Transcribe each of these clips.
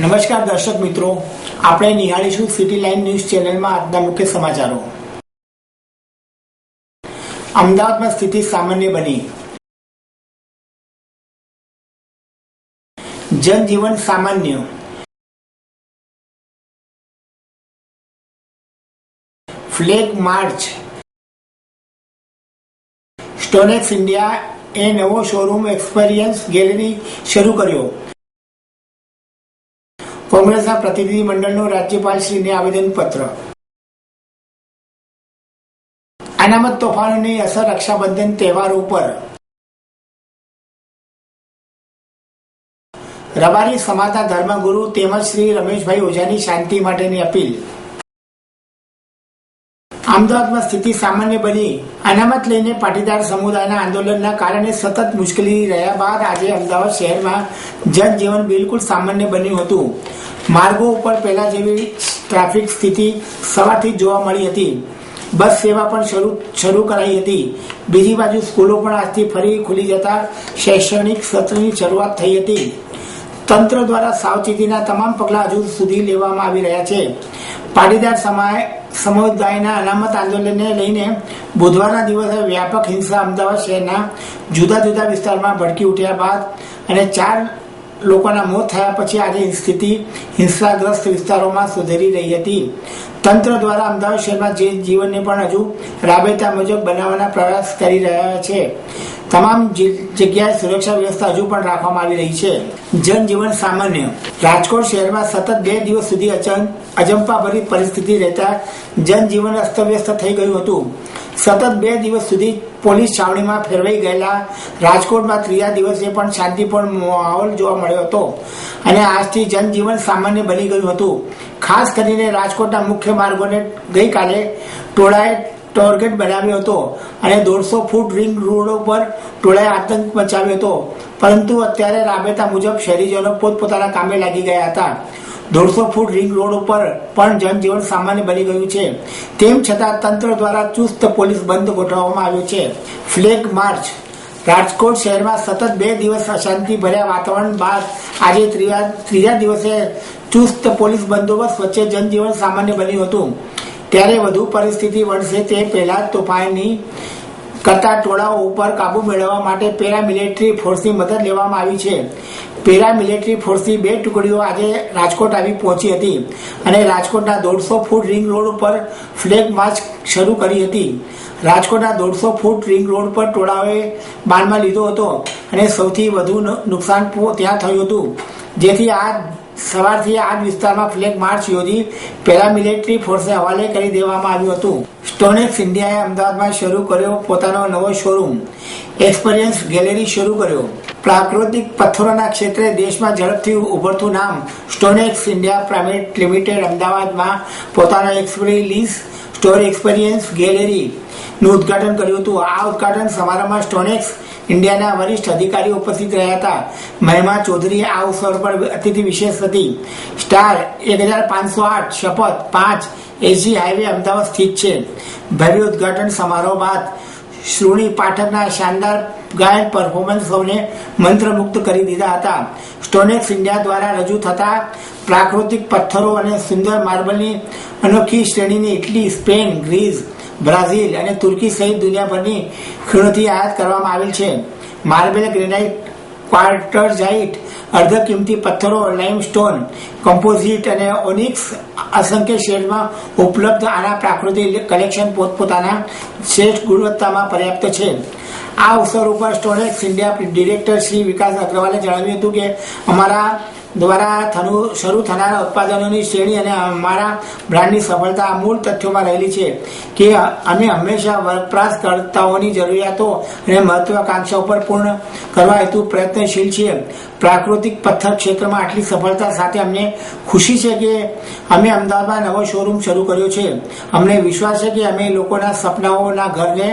નમસ્કાર દર્શક મિત્રો, આપણે નિહાળીશું સિટી લાઇન ન્યૂઝ ચેનલમાં આજના મુખ્ય સમાચારો। અમદાવાદમાં સ્થિતિ સામાન્ય બની, જનજીવન સામાન્ય। ફ્લેગ માર્ચ, સ્ટોનેક્સ ઇન્ડિયા એ નવો શોરૂમ એક્સપિરિયન્સ ગેલેરી શરૂ કર્યો। કોંગ્રેસના પ્રતિનિધિ મંડળનું રાજ્યપાલશ્રીને આવેદનપત્ર। અનામત તોફાનોની અસર રક્ષાબંધન તહેવાર ઉપર। રબારી સમાજના ધર્મગુરુ તેમજ શ્રી રમેશભાઈ ઓઝાની શાંતિ માટેની અપીલ। અમદાવાદમાં સ્થિતિ સામાન્ય બની, અનામત લઈને પાટીદાર સમુદાયના આંદોલનના કારણે સતત મુશ્કેલી રહ્યા બાદ આજે અમદાવાદ શહેરમાં જનજીવન બિલકુલ સામાન્ય બન્યું હતું। માર્ગો ઉપર પહેલા જેવી ટ્રાફિક સ્થિતિ સવારથી જોવા મળી હતી। બસ સેવા પણ શરૂ કરાઈ હતી। બીજી બાજુ સ્કૂલો પણ આજથી ફરી ખુલી જતા શૈક્ષણિક સત્રની શરૂઆત થઈ હતી। તંત્ર દ્વારા સાવચેતીના તમામ પગલાં હજુ સુધી લેવામાં આવી રહ્યા છે। પાટીદાર સમુદાયના અનામત આંદોલનને લઈને બુધવારના દિવસે વ્યાપક હિંસા અમદાવાદ શહેરના જુદા જુદા વિસ્તારમાં ભડકી ઉઠ્યા બાદ અને 4 લોકોના મોત થયા પછી આજે સ્થિતિ હિંસાગ્રસ્ત વિસ્તારોમાં સુધરી રહી હતી। તંત્ર દ્વારા અમદાવાદ શહેરમાં જે જીવનને પણ હજુ રાબેતા મુજબ બનાવવાના પ્રયાસ કરી રહ્યા છે। તમામ જગ્યાએ સુરક્ષા વ્યવસ્થા હજુ પણ રાખવામાં આવી રહી છે। જનજીવન સામાન્ય, રાજકોટ શહેરમાં સતત 2 દિવસ સુધી અજંપાભરી પરિસ્થિતિ રહેતા જનજીવન અસ્તવ્યસ્ત થઈ ગયું હતું। સતત 2 દિવસ સુધી પોલીસ છાવણીમાં ફેરવાઈ ગયેલા રાજકોટમાં 3જા દિવસે પણ શાંતિપૂર્ણ માહોલ જોવા મળ્યો હતો અને આજથી જનજીવન સામાન્ય બની ગયું હતું। ખાસ કરીને રાજકોટના મુખ્ય માર્ગોને ગઈકાલે ટોળાએ ટાર્ગેટ બનાવ્યો હતો અને 150 ફૂટ રિંગ રોડ ઉપર ટોળાએ આતંક મચાવ્યો હતો, પરંતુ અત્યારે રાબેતા મુજબ શહેરીજનો પોતપોતાના કામે લાગી ગયા હતા। 150 ફૂટ રિંગ રોડ ઉપર પણ જનજીવન સામાન્ય બની ગયું છે। તેમ છતાં તંત્ર દ્વારા ચુસ્ત પોલીસ બંધ ગોઠવવામાં આવ્યો છે। ફ્લેગ માર્ચ, રાજકોટ શહેરમાં સતત 2 દિવસ અશાંતિ ભર્યા વાતાવરણ બાદ આજે ત્રીજા દિવસે ચુસ્ત પોલીસ બંદોબસ્ત વચ્ચે જનજીવન સામાન્ય બન્યું હતું। ત્યારે વધુ પરિસ્થિતિ વણસે તે પહેલા તોફાની કરતા ટોળાઓ ઉપર કાબુ મેળવવા માટે પેરામિલિટરી ફોર્સની મદદ લેવામાં આવી છે। પેરામિલિટરી ફોર્સની 2 ટુકડીઓ આજે રાજકોટ આવી પહોંચી હતી અને રાજકોટના 150 ફૂટ રિંગ રોડ ઉપર ફ્લેગ માર્ચ શરૂ કરી હતી। રાજકોટના 150 ફૂટ રિંગ રોડ પર ટોળાઓએ બાનમાં લીધો હતો અને સૌથી વધુ નુકસાન ત્યાં થયું હતું, જેથી સવારથી આ વિસ્તારમાં ફ્લેગ માર્ચ યોજી પેરામિલિટરી ફોર્સને હવાલે કરી દેવામાં આવ્યું હતું। સ્ટોનેક્સ ઇન્ડિયાએ અમદાવાદમાં શરૂ કર્યો પોતાનો નવો શોરૂમ એક્સપિરિયન્સ ગેલેરી શરૂ કર્યો। પ્રાકૃતિક પથ્થરોના ક્ષેત્રે દેશમાં ઝડપથી ઉભરતું નામ સ્ટોનેક્સ ઇન્ડિયા પ્રાઇવેટ લિમિટેડ અમદાવાદમાં પોતાનો એક્સપિરિયન્સ સ્ટોર એક્સપિરિયન્સ ગેલેરીનું ઉદ્ઘાટન કર્યું હતું। આ ઉદ્ઘાટન સમારંભમાં સ્ટોનેક્સ ઇન્ડિયાના વરિષ્ઠ અધિકારીઓ ઉપસ્થિત રહ્યા હતા। મહિમા ચૌધરી આ અવસર પર અતિથિ વિશેષ હતી। સ્ટાર 1508 શપથ 5 એસજી હાઈવે અમદાવાદ સ્થિત છે। ભવ્ય ઉદ્ઘાટન સમારોહ બાદ શ્રુણી પાઠકના શાનદાર ગાયન પરફોર્મન્સ સૌને મંત્રમુગ્ધ કરી દીધા હતા। સ્ટોનેક્સ ઇન્ડિયા દ્વારા રજૂ થતા પ્રાકૃતિક પથ્થરો અને સુંદર માર્બલની અનોખી શ્રેણીને ઇટલી, સ્પેન, ગ્રીસ, બ્રાઝિલ અને તુર્કી સહિત દુનિયાભરની ખીણોથી આયાત કરવામાં આવેલ છે। માર્બલ, ગ્રેનાઇટ, ક્વાર્ટઝાઇટ, અર્ધ કિંમતી પથ્થરો, લાઇમસ્ટોન, કમ્પોઝિટ અને ઓનિક્સ અસંખ્ય શેડમાં ઉપલબ્ધ આના પ્રાકૃતિક કલેક્શન પોતપોતાના શ્રેષ્ઠ ગુણવત્તામાં પર્યાપ્ત છે। આ અવસર ઉપર સ્ટોનેક્સ ઇન્ડિયા ડિરેક્ટર શ્રી વિકાસ અગ્રવાલે જણાવ્યું હતું કે અમારા દ્વારા શરૂ થનારા ઉત્પાદનોની શ્રેણી અને અમારા બ્રાન્ડની સફળતા મૂળ તથ્યોમાં રહેલી છે કે અમે હંમેશા વપરાશકર્તાઓની જરૂરિયાતો અને મહત્વાકાંક્ષાઓ પર પૂર્ણ કરવા હેતુ પ્રયત્નશીલ છીએ। પ્રાકૃતિક પથ્થર ક્ષેત્રમાં આટલી સફળતા સાથે અમને ખુશી છે કે અમે અમદાવાદમાં નવો શોરૂમ શરૂ કર્યો છે। અમને વિશ્વાસ છે કે અમે લોકોના સપનાઓના ઘરને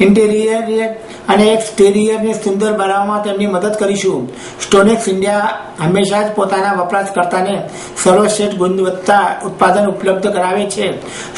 ઇન્ટિરિયર અને એક્સટેરિયરને સુંદર બનાવવામાં તેમની મદદ કરીશું. સ્ટોનેક્સ ઇન્ડિયા હંમેશા જ પોતાના વપરાશકર્તાને સર્વશ્રેષ્ઠ ગુણવત્તા ઉત્પાદન ઉપલબ્ધ કરાવે છે.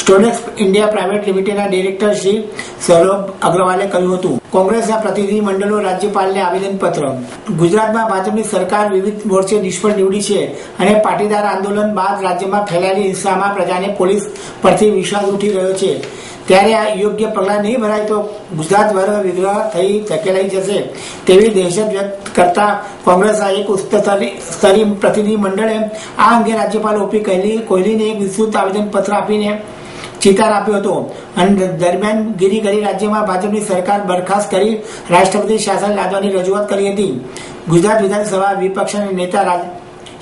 સ્ટોનેક્સ ઇન્ડિયા પ્રાઇવેટ લિમિટેડના ડિરેક્ટર શ્રી સૌરભ અગ્રવાલે કહ્યું હતું. કોંગ્રેસના પ્રતિનિધિ મંડળો રાજ્યપાલને આવેદનપત્ર. ગુજરાતમાં ભાજપની સરકાર વિવિધ મોરચે નિષ્ફળ નીવડી છે અને પાટીદાર આંદોલન બાદ રાજ્યમાં ફેલાયેલી હિંસામાં પ્રજાને પોલીસ પરથી વિશ્વાસ ઉઠી રહ્યો છે. ત્યારે આ યોગ્ય પગલાં નહીં ભરાય તો ગુજરાત વર્ગ વિગ્રહ થઈ ધકેલાઈ જશે તેવી દહેશત વ્યક્ત કરતા કોંગ્રેસના એક ઉચ્ચસ્તરીય પ્રતિનિધિ મંડળે આ અંગે રાજ્યપાલ ઓપી કોહલીને એક વિસ્તૃત આવેદનપત્ર આપીને ચિતાર આપ્યો હતો. અને દરમિયાન ગીરી કરી રાજ્યમાં ભાજપની સરકાર બરખાસ્ત કરી રાષ્ટ્રપતિ શાસન લાદવાની રજૂઆત કરી હતી. ગુજરાત વિધાનસભા વિપક્ષના નેતા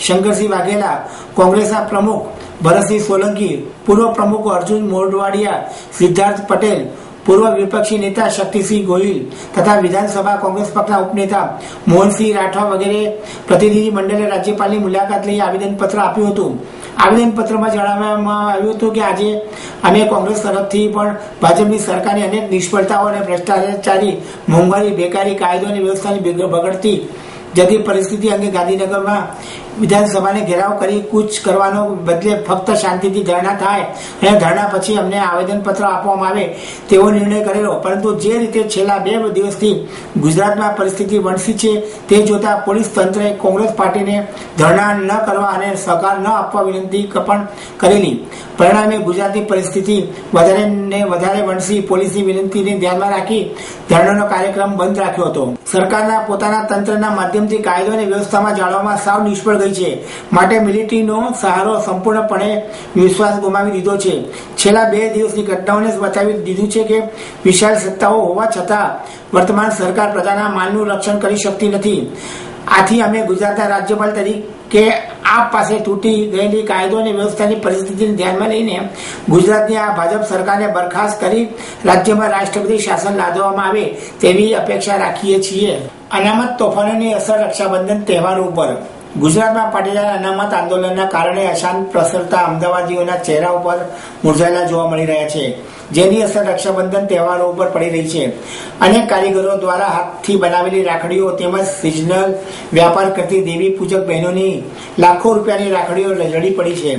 શંકરસિંહ વાઘેલા, કોંગ્રેસના પ્રમુખ ભરતસિંહ સોલંકી, પૂર્વ પ્રમુખ અર્જુન મોઢવાડિયા, સિદ્ધાર્થ પટેલ, પૂર્વ વિપક્ષી નેતા શક્તિસિંહ ગોહિલ તથા વિધાનસભા કોંગ્રેસ પક્ષના ઉપનેતા મોહનસિંહ રાઠવા વગેરે પ્રતિનિધિ મંડળે રાજ્યપાલની મુલાકાત લઈ આવેદનપત્ર આપ્યું હતું. આવેદનપત્રમાં જણાવવામાં આવ્યું હતું કે આજે અમે કોંગ્રેસ તરફથી પણ ભાજપની સરકારની અનેક નિષ્ફળતાઓ અને ભ્રષ્ટાચારી, મોંઘવારી, બેકારી, કાયદો અને વ્યવસ્થાની બગડતી જતી પરિસ્થિતિ અંગે ગાંધીનગરમાં વિધાનસભાને ઘેરાવ કરી કૂચ કરવાનો બદલે ફક્ત શાંતિથી ધરણા થાય અને ધરણા પછી અમને આવેદનપત્ર આપવામાં આવે તેવો નિર્ણય કરેલો. પરંતુ જે રીતે છેલ્લા 2 દિવસથી ગુજરાતમાં પરિસ્થિતિ વણસી છે તે જોતા પોલીસ તંત્રએ કોંગ્રેસ પાર્ટીને ધરણા ન કરવા અને સહકાર ન આપવા વિનંતી પણ કરેલી. પરિણામે ગુજરાતની પરિસ્થિતિ વધારે વણસી પોલીસની વિનંતીને ધ્યાનમાં રાખી ધરણાનો કાર્યક્રમ બંધ રાખ્યો હતો. સરકારના પોતાના તંત્રના માધ્યમથી કાયદો અને વ્યવસ્થામાં જાળવવામાં સાવ નિષ્ફળ ગઈ છે. માટે મિલિટરીનો સહારો સંપૂર્ણપણે વિશ્વાસ ગુમાવી દીધો છે. છેલ્લા 2 દિવસની ઘટનાઓને બતાવી દીધું છે કે વિશાળ સત્તાઓ હોવા છતાં વર્તમાન સરકાર પ્રજાના માલનું રક્ષણ કરી શકતી નથી. આથી અમે ગુજરાતના રાજ્યપાલ તરીકે આપ પાસે તૂટી ગયેલી કાયદો અને વ્યવસ્થાની પરિસ્થિતિને ધ્યાનમાં લઈને ગુજરાતની આ ભાજપ સરકારને બરખાસ્ત કરી રાજ્યમાં રાષ્ટ્રપતિ શાસન લાદવામાં આવે તેવી અપેક્ષા રાખીએ છીએ. અનામત તોફાનોની અસર રક્ષાબંધન તહેવાર ઉપર. ગુજરાતમાં પાટીદાર અનામત આંદોલનના કારણે અશાંત પ્રસરતા અમદાવાદીઓના ચહેરા ઉપર મૂરઝાયેલા જોવા મળી રહ્યા છે, જેની અસર રક્ષાબંધન તહેવારો ઉપર પડી રહી છે. અનેક કારીગરો દ્વારા હાથથી બનાવેલી રાખડીઓ તેમજ સિઝનલ વ્યાપાર કરતી દેવી પૂજક બહેનોની લાખો રૂપિયાની રાખડીઓ રડી પડી છે.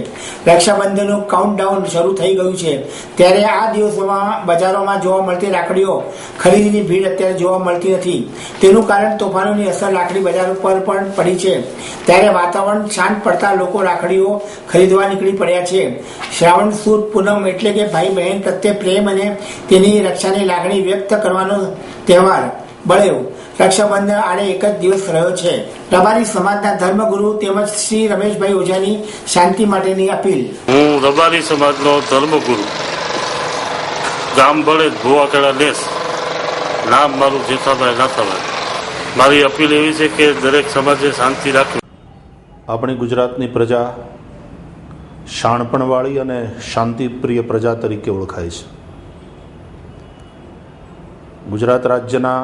રક્ષાબંધનનું કાઉન્ટડાઉન શરૂ થઈ ગયું છે, ત્યારે આ દિવસોમાં બજારોમાં જોવા મળતી રાખડીઓ ખરીદીની ભીડ અત્યારે જોવા મળતી નથી. તેનું કારણ તોફાનોની અસર રાખડી બજાર ઉપર પણ પડી છે. ત્યારે વાતાવરણ શાંત પડતા લોકો રાખડીઓ ખરીદવા નીકળી પડ્યા છે. શ્રાવણ સુદ પૂનમ એટલે કે ભાઈ બહેન પ્રત્યે પ્રેમ અને તેની રક્ષાની લાગણી વ્યક્ત કરવાનો તહેવાર બળેવ રક્ષાબંધન આડે એક જ દિવસ રહ્યો છે. રબારી સમાજના ધર્મગુરુ તેમજ શ્રી રમેશભાઈ ઓઝાની શાંતિ માટેની અપીલ. હું રબારી સમાજનો ધર્મગુરુ, ગામ બળે ભુવાકેળા દેશ, નામ મારું જેઠાભાઈ નાથાભાઈ. મારી અપીલ એવી છે કે દરેક સમાજે શાંતિ રાખવી. આપણી ગુજરાતની પ્રજા શાણપણવાળી અને શાંતિપ્રિય પ્રજા તરીકે ઓળખાય છે. ગુજરાત રાજ્યના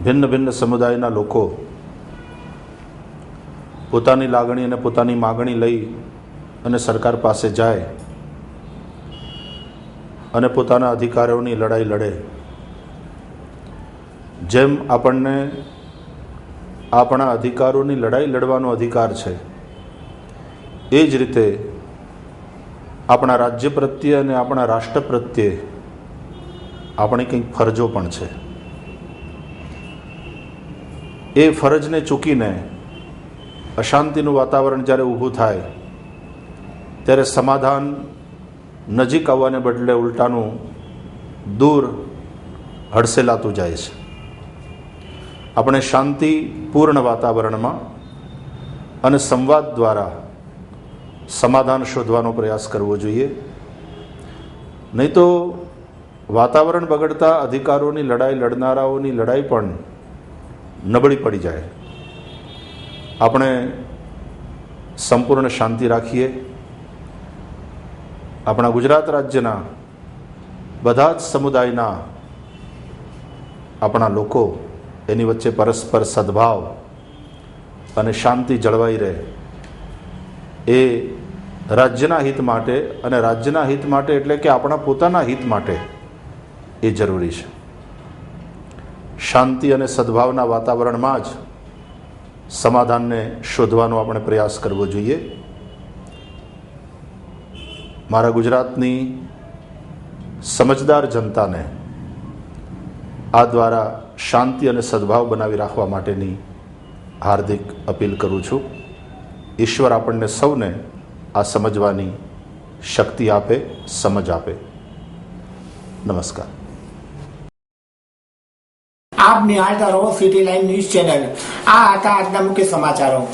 ભિન્ન ભિન્ન સમુદાયના લોકો પોતાની લાગણી અને પોતાની માગણી લઈ અને સરકાર પાસે જાય અને પોતાના અધિકારોની લડાઈ લડે. જેમ આપણને આપણા અધિકારોની લડાઈ લડવાનો અધિકાર છે, એ જ રીતે આપણા રાજ્ય પ્રત્યે અને આપણા રાષ્ટ્ર પ્રત્યે આપણી કંઈક ફરજો પણ છે. એ ફરજને ચૂકીને અશાંતિનું વાતાવરણ જ્યારે ઊભું થાય ત્યારે સમાધાન નજીક આવવાને બદલે ઉલટાનું દૂર હડસેલાતું જાય છે. આપણે શાંતિપૂર્ણ વાતાવરણમાં અને સંવાદ દ્વારા સમાધાન શોધવાનો પ્રયાસ કરવો જોઈએ. નહીં તો વાતાવરણ બગડતા અધિકારોની લડાઈ લડનારાઓની લડાઈ પણ નબળી પડી જાય. આપણે સંપૂર્ણ શાંતિ રાખીએ. આપણા ગુજરાત રાજ્યના બધા જ સમુદાયના આપણા લોકો એની વચ્ચે પરસ્પર સદભાવ અને શાંતિ જળવાઈ રહે, એ રાજ્યના હિત માટે, અને રાજ્યના હિત માટે એટલે કે આપણા પોતાના હિત માટે એ જરૂરી છે. શાંતિ અને સદભાવના વાતાવરણમાં જ સમાધાનને શોધવાનો આપણે પ્રયાસ કરવો જોઈએ. મારા ગુજરાતની સમજદાર જનતાને આ દ્વારા શાંતિ અને સદભાવ બનાવી રાખવા માટેની હાર્દિક અપીલ કરું છું. ઈશ્વર આપણને સૌને આ સમજવાની શક્તિ આપે, સમજ આપે. નમસ્કાર. આપ નિહાળતા રહો સિટી લાઈવ ન્યૂઝ ચેનલ. આ હતા આજના મુખ્ય સમાચારો.